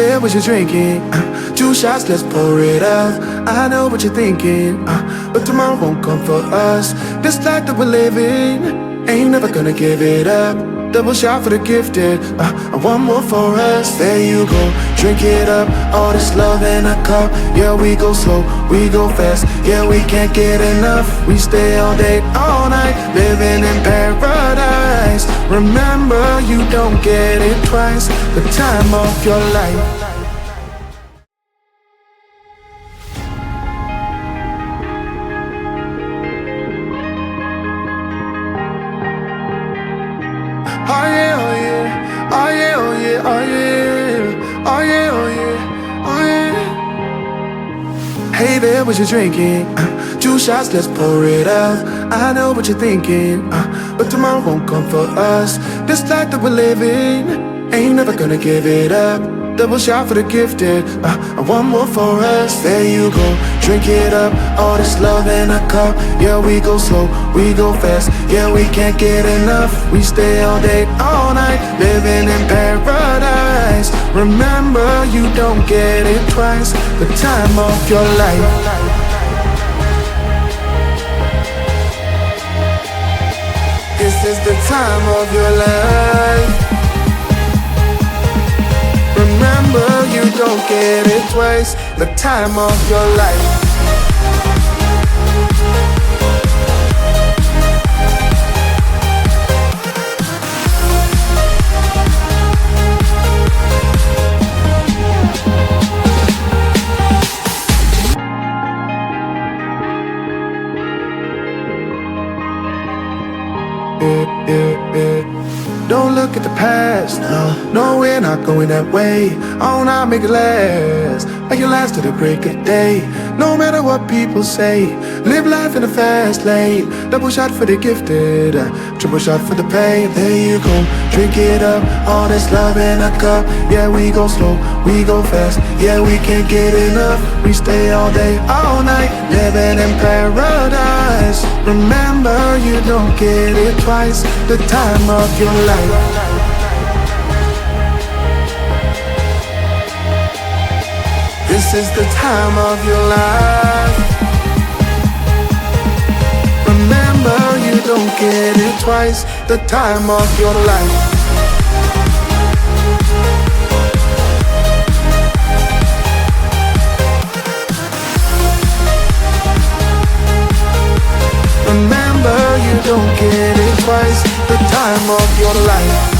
there, what you drinking? 2 shots, let's pour it up. I know what you're thinking, but tomorrow won't come for us. This life that we're living, ain't never gonna give it up. Double shot for the gifted, and one more for us. There you go, drink it up. All this love in a cup. Yeah, we go slow, we go fast. Yeah, we can't get enough. We stay all day, all night, living in paradise. Remember, you don't get it twice. The time of your life. Oh yeah, oh yeah, oh yeah, oh yeah, oh yeah, oh yeah, oh yeah, oh yeah. Hey there, what you drinking? 2 shots, let's pour it up. I know what you're thinking, but tomorrow won't come for us. This life that we're living, ain't never gonna give it up. Double shot for the gifted, and one more for us. There you go, drink it up. All this love in a cup. Yeah, we go slow, we go fast. Yeah, we can't get enough. We stay all day, all night, living in paradise. Remember, you don't get it twice. The time of your life. This is the time of your life. Remember, you don't get it twice. The time of your life. Don't look at the past, no, we're not going that way. Oh, now make it last, make it last to the break of day. No matter what people say, live life in a fast lane. Double shot for the gifted, triple shot for the pain. There you go, drink it up. All this love in a cup. Yeah, we go slow, we go fast. Yeah, we can't get enough. We stay all day, all night, living in paradise. Remember, you don't get it twice. The time of your life. This is the time of your life. Remember, you don't get it twice. The time of your life. Remember, you don't get it twice. The time of your life.